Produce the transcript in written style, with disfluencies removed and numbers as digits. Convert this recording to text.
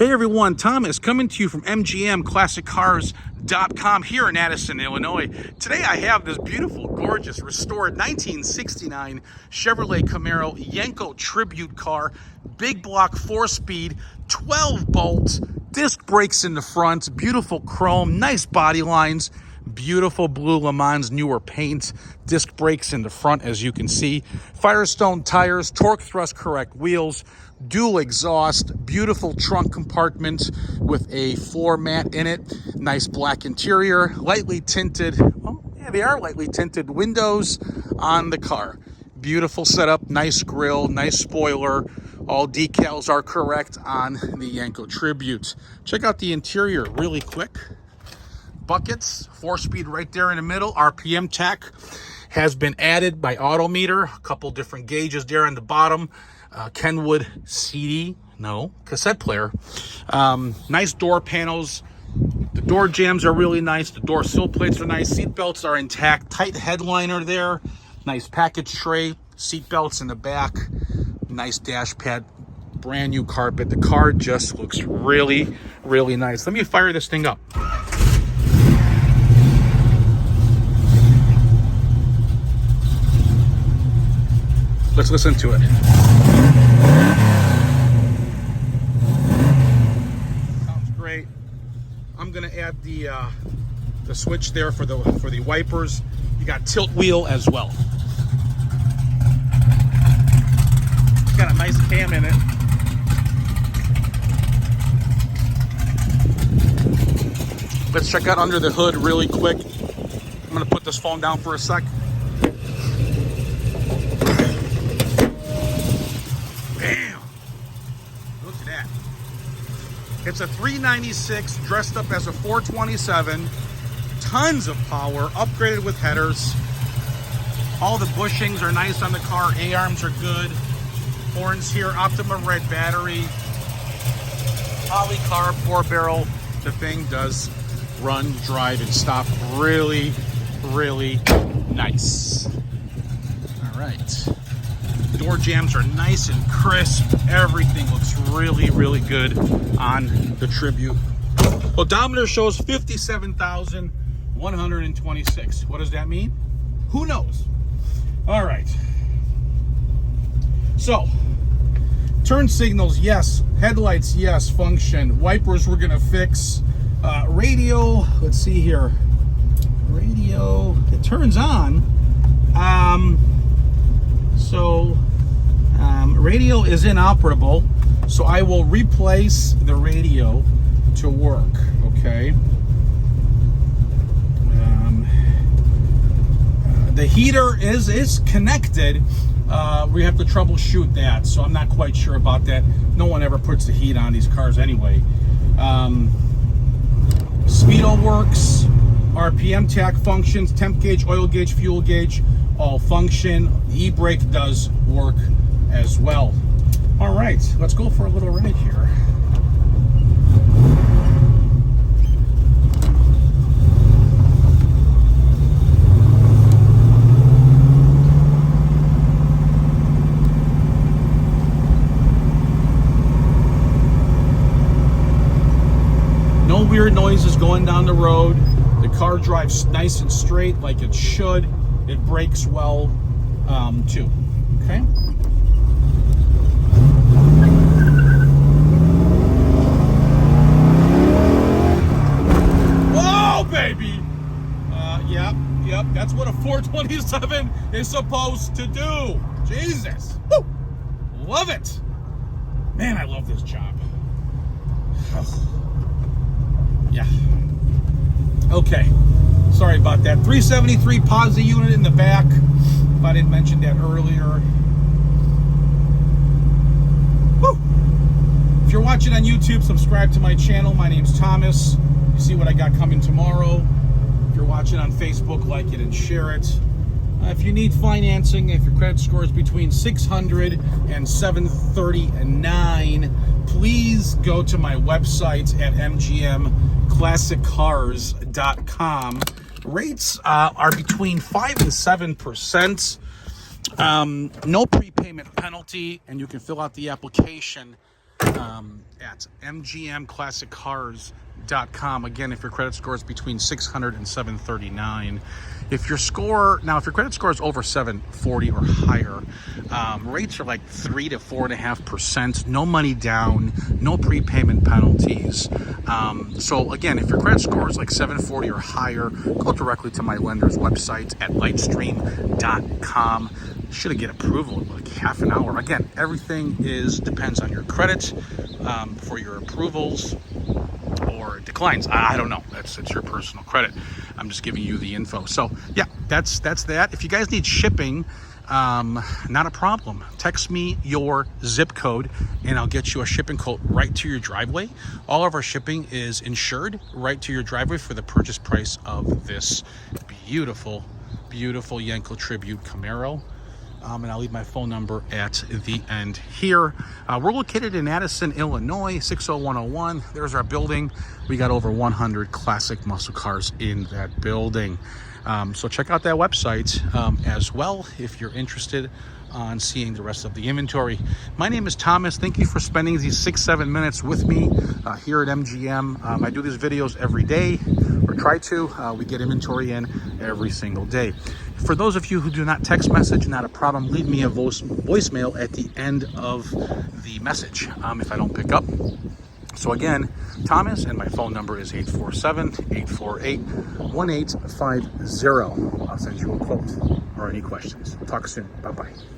Hey everyone, Thomas coming to you from MGMClassicCars.com here in Addison, Illinois. Today I have this beautiful, gorgeous, restored 1969 Chevrolet Camaro Yenko tribute car. Big block, 4-speed, 12 bolts, disc brakes in the front, beautiful chrome, nice body lines, beautiful blue Lemans newer paint, disc brakes in the front as you can see, Firestone tires, torque thrust correct wheels, dual exhaust, beautiful trunk compartment with a floor mat in it, nice black interior, lightly tinted, well, yeah, they are lightly tinted windows on the car. Beautiful setup, nice grille, nice spoiler. All decals are correct on the Yenko Tribute. Check out the interior really quick. Buckets, 4-speed right there in the middle. RPM tech has been added by Autometer. A couple different gauges there on the bottom. Kenwood CD, no, cassette player. Nice door panels. The door jambs are really nice. The door sill plates are nice. Seat belts are intact. Tight headliner there. Nice package tray. Seat belts in the back. Nice dash pad. Brand new carpet. The car just looks really, really nice. Let me fire this thing up. Let's listen to it. Sounds great. I'm gonna add the switch there for the wipers. You got tilt wheel as well. It's got a nice cam in it. Let's check out under the hood really quick. I'm gonna put this phone down for a sec. It's a 396 dressed up as a 427. Tons of power, upgraded with headers. All the bushings are nice on the car. A-arms are good. Horns here, Optima red battery. Poly carb, 4-barrel. The thing does run, drive, and stop really, really nice. All right. Door jambs are nice and crisp. Everything looks really, really good on the Tribute. Odometer shows 57,126. What does that mean? Who knows? All right. So, turn signals, yes. Headlights, yes. Function. Wipers, we're gonna fix. Radio, let's see here. Radio, it turns on. Radio is inoperable, so I will replace the radio to work, okay? The heater is connected. We have to troubleshoot that, so I'm not quite sure about that. No one ever puts the heat on these cars anyway. Speedo works. RPM tach functions. Temp gauge, oil gauge, fuel gauge, all function. E-brake does work as well. All right, let's go for a little ride here. No weird noises going down the road. The car drives nice and straight like it should. It brakes well too, okay? Whoa, baby! Yep, that's what a 427 is supposed to do. Jesus, woo! Love it. Man, I love this job. Yeah. Okay, sorry about that. 373 posi unit in the back. If I didn't mention that earlier. Woo! If you're watching on YouTube, subscribe to my channel. My name's Thomas. You see what I got coming tomorrow. If you're watching on Facebook, like it and share it. If you need financing, if your credit score is between 600 and 739, please go to my website at MGMClassicCars.com. Rates are between 5 and 7%. No prepayment penalty, and you can fill out the application at mgmclassiccars.com. Again, if your credit score is between 600 and 739. If your credit score is over 740 or higher, rates are like 3 to 4.5%. No money down, no prepayment penalties. So again, if your credit score is like 740 or higher, go directly to my lender's website at lightstream.com. Should get approval in like half an hour. Again, everything depends on your credit for your approvals or declines. I don't know. It's your personal credit. I'm just giving you the info. So yeah, that's that. If you guys need shipping, not a problem. Text me your zip code and I'll get you a shipping quote right to your driveway. All of our shipping is insured right to your driveway for the purchase price of this beautiful Yenko Tribute Camaro. And I'll leave my phone number at the end here. We're located in Addison, Illinois, 60101. There's our building. We got over 100 classic muscle cars in that building. So check out that website as well if you're interested on seeing the rest of the inventory. My name is Thomas. Thank you for spending these 6-7 minutes with me here at MGM. I do these videos every day, or try to. We get inventory in every single day. For those of you who do not text message, not a problem. Leave me a voicemail at the end of the message if I don't pick up. So again, Thomas, and my phone number is 847-848-1850. I'll send you a quote or any questions. Talk soon. Bye-bye.